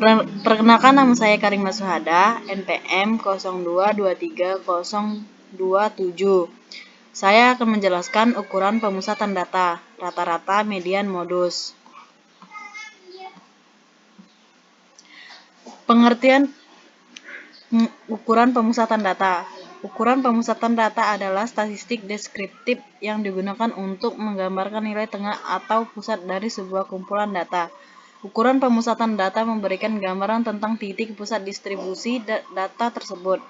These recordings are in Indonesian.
Perkenalkan, nama saya Karimah Suhada, NPM 0223027. Saya akan menjelaskan ukuran pemusatan data, rata-rata, median, modus. Pengertian ukuran pemusatan data. Ukuran pemusatan data adalah statistik deskriptif yang digunakan untuk menggambarkan nilai tengah atau pusat dari sebuah kumpulan data. Ukuran pemusatan data memberikan gambaran tentang titik pusat distribusi data tersebut.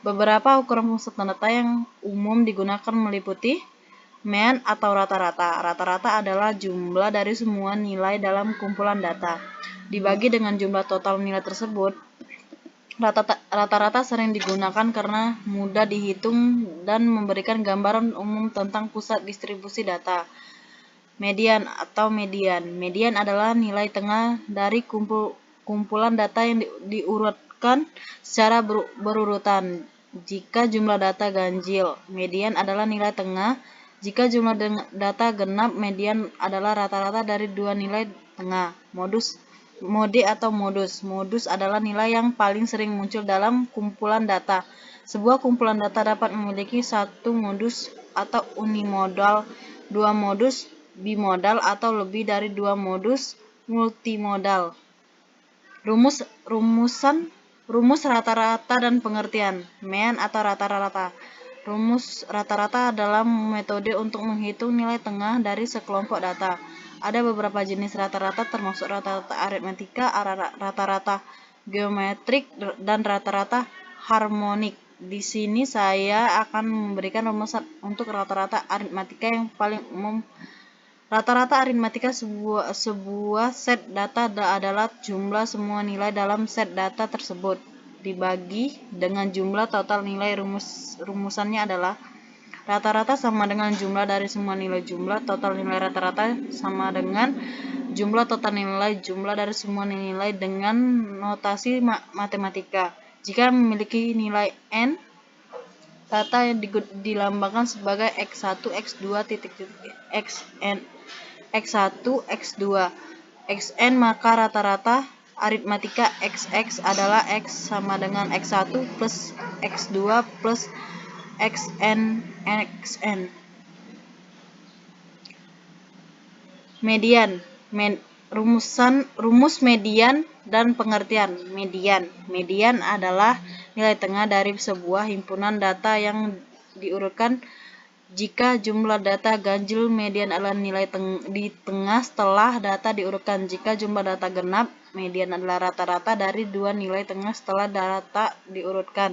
Beberapa ukuran pemusatan data yang umum digunakan meliputi mean atau rata-rata. Rata-rata adalah jumlah dari semua nilai dalam kumpulan data, dibagi dengan jumlah total nilai tersebut. Rata-rata sering digunakan karena mudah dihitung dan memberikan gambaran umum tentang pusat distribusi data. Median atau median. Median adalah nilai tengah dari kumpulan data yang diurutkan secara berurutan. Jika jumlah data ganjil, median adalah nilai tengah. Jika jumlah data genap, median adalah rata-rata dari dua nilai tengah. Mode atau modus. Modus adalah nilai yang paling sering muncul dalam kumpulan data. Sebuah kumpulan data dapat memiliki satu modus atau unimodal, dua modus bimodal, atau lebih dari dua modus multimodal. Rumus rata-rata dan pengertian. Mean atau rata-rata. Rumus rata-rata adalah metode untuk menghitung nilai tengah dari sekelompok data. Ada beberapa jenis rata-rata, termasuk rata-rata aritmatika, rata-rata geometrik, dan rata-rata harmonik. Di sini saya akan memberikan rumusan untuk rata-rata aritmatika yang paling umum. Rata-rata aritmatika sebuah set data adalah jumlah semua nilai dalam set data tersebut dibagi dengan jumlah total nilai. Rumusannya adalah rata-rata sama dengan jumlah dari semua nilai. Jumlah total nilai rata-rata sama dengan jumlah total nilai jumlah dari semua nilai dengan notasi matematika. Jika memiliki nilai n, data yang dilambangkan sebagai x1, x2, xn, x1, x2, xn, maka rata-rata aritmatika xx adalah x sama dengan x1 plus x2 plus xn. Median. Rumus median dan pengertian. Median adalah nilai tengah dari sebuah himpunan data yang diurutkan. Jika jumlah data ganjil, median adalah nilai di tengah setelah data diurutkan. Jika jumlah data genap, median adalah rata-rata dari dua nilai tengah setelah data diurutkan.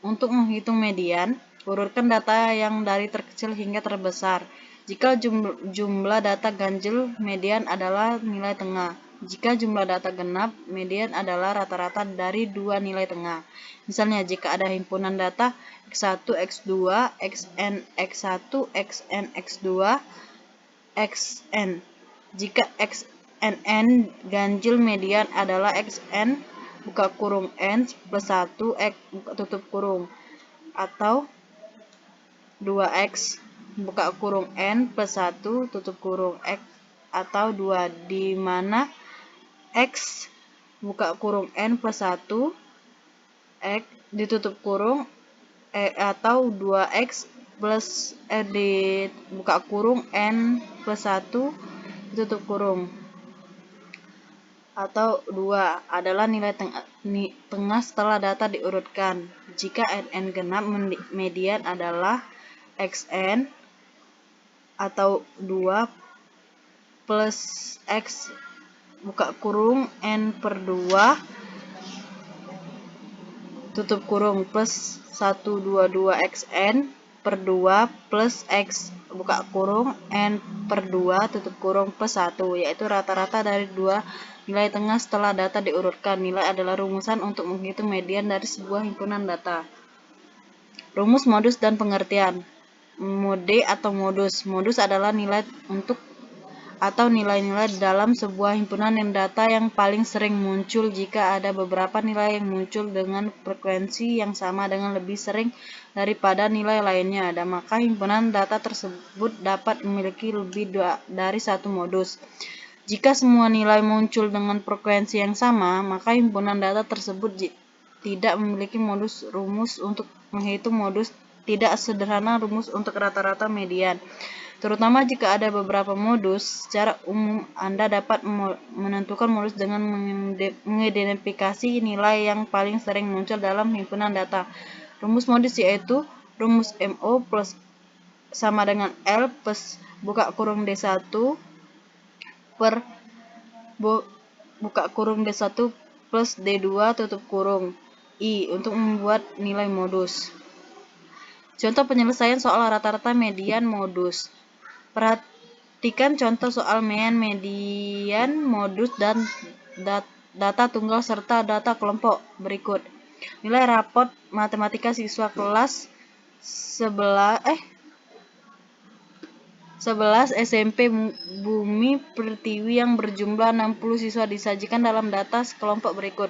Untuk menghitung median, urutkan data yang dari terkecil hingga terbesar. Jika jumlah data ganjil, median adalah nilai tengah. Jika jumlah data genap, median adalah rata-rata dari dua nilai tengah. Misalnya, jika ada himpunan data x1, x2, xn, x1, xn, x2, xn. Jika xnn ganjil, median adalah xn buka kurung n plus 1 x tutup kurung atau 2x buka kurung n plus 1 tutup kurung x atau 2, di mana x buka kurung n plus 1 x ditutup kurung atau 2x plus di buka kurung n plus 1 ditutup kurung atau 2 adalah nilai tengah setelah data diurutkan. Jika nn genap, median adalah xn atau 2 plus x buka kurung n per 2 tutup kurung plus 122 xn per 2 plus x buka kurung n per 2 tutup kurung plus 1, yaitu rata-rata dari dua nilai tengah setelah data diurutkan. Nilai adalah rumusan untuk menghitung median dari sebuah himpunan data. Rumus modus dan pengertian. Mode atau modus. Modus adalah nilai untuk atau nilai-nilai dalam sebuah himpunan data yang paling sering muncul. Jika ada beberapa nilai yang muncul dengan frekuensi yang sama dengan lebih sering daripada nilai lainnya, maka himpunan data tersebut dapat memiliki lebih dari satu modus. Jika semua nilai muncul dengan frekuensi yang sama, maka himpunan data tersebut tidak memiliki rumus untuk menghitung modus tidak sederhana rumus untuk rata-rata median. Terutama jika ada beberapa modus, secara umum Anda dapat menentukan modus dengan mengidentifikasi nilai yang paling sering muncul dalam himpunan data. Rumus modus yaitu rumus MO plus sama dengan L plus buka kurung D1 per buka kurung D1 plus D2 tutup kurung I untuk membuat nilai modus. Contoh penyelesaian soal rata-rata median modus. Perhatikan contoh soal median modus dan data tunggal serta data kelompok berikut. Nilai rapot matematika siswa kelas 11 SMP Bumi Pertiwi yang berjumlah 60 siswa disajikan dalam data sekelompok berikut.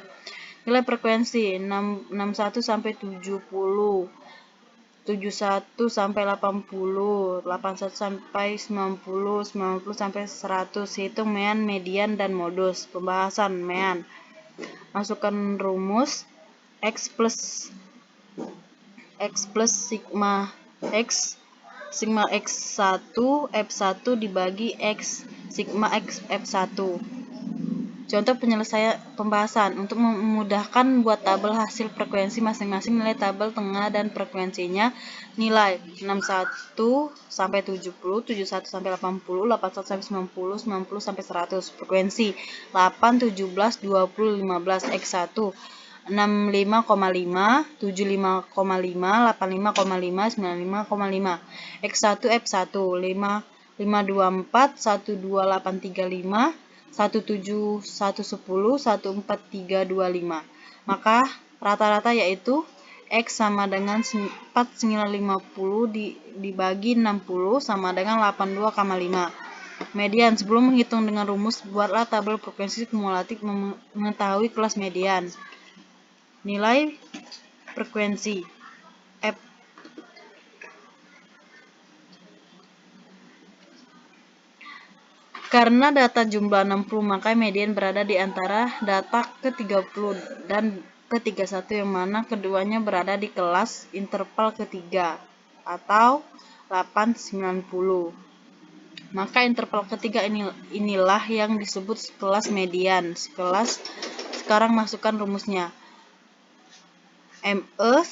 Nilai frekuensi 61 sampai 70, 71 sampai 80, 81 sampai 90, 90 sampai 100. Hitung mean, median, dan modus. Pembahasan mean. Masukkan rumus X plus sigma X1 F1 dibagi X sigma X F1. Contoh penyelesaian pembahasan. Untuk memudahkan buat tabel hasil frekuensi masing-masing nilai tabel tengah dan frekuensinya. Nilai 61 sampai 70, 71 sampai 80, 81 sampai 90, 90 sampai 100. Frekuensi 8, 17, 20, 15 X1 65,5, 75,5, 85,5, 95,5. X1 F1 5, 524, 12835, 17110, 14325. Maka rata-rata yaitu X sama dengan 4950 dibagi 60 sama dengan 82,5. Median. Sebelum menghitung dengan rumus, buatlah tabel frekuensi kumulatif mengetahui kelas median. Nilai frekuensi F karena data jumlah 60, maka median berada di antara data ke-30 dan ke-31 yang mana keduanya berada di kelas interval ketiga atau 890. Maka interval ketiga inilah yang disebut kelas median. Sekarang masukkan rumusnya. ME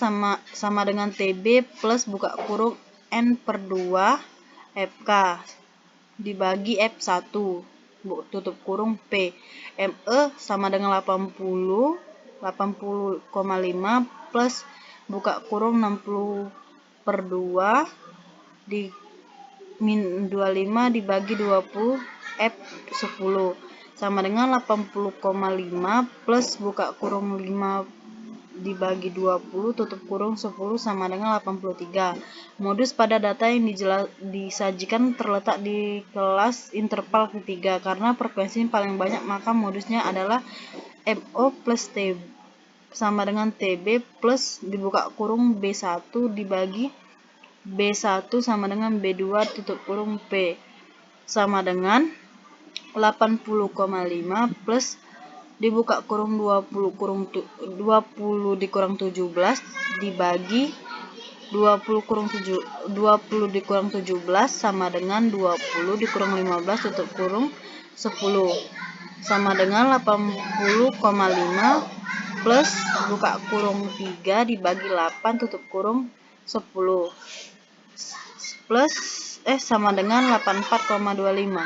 sama dengan TB plus buka kurung N per 2 FK dibagi F1 tutup kurung P. ME sama dengan 80,5 plus buka kurung 60 per 2 di min 25 dibagi 20 F10 sama dengan 80,5 plus buka kurung 5 dibagi 20 tutup kurung 10 sama dengan 83. Modus pada data yang disajikan terletak di kelas interval ketiga. Karena frekuensi paling banyak, maka modusnya adalah MO plus T sama dengan TB plus dibuka kurung B1 dibagi B1 sama dengan B2 tutup kurung P sama dengan 80,5 plus dibuka kurung 20 dikurang 17 dibagi 20 dikurang 17 sama dengan 20 dikurang 15 tutup kurung 10 sama dengan 80,5 plus buka kurung 3 dibagi 8 tutup kurung 10 plus sama dengan 84,25.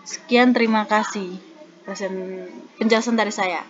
Sekian, terima kasih penjelasan dari saya.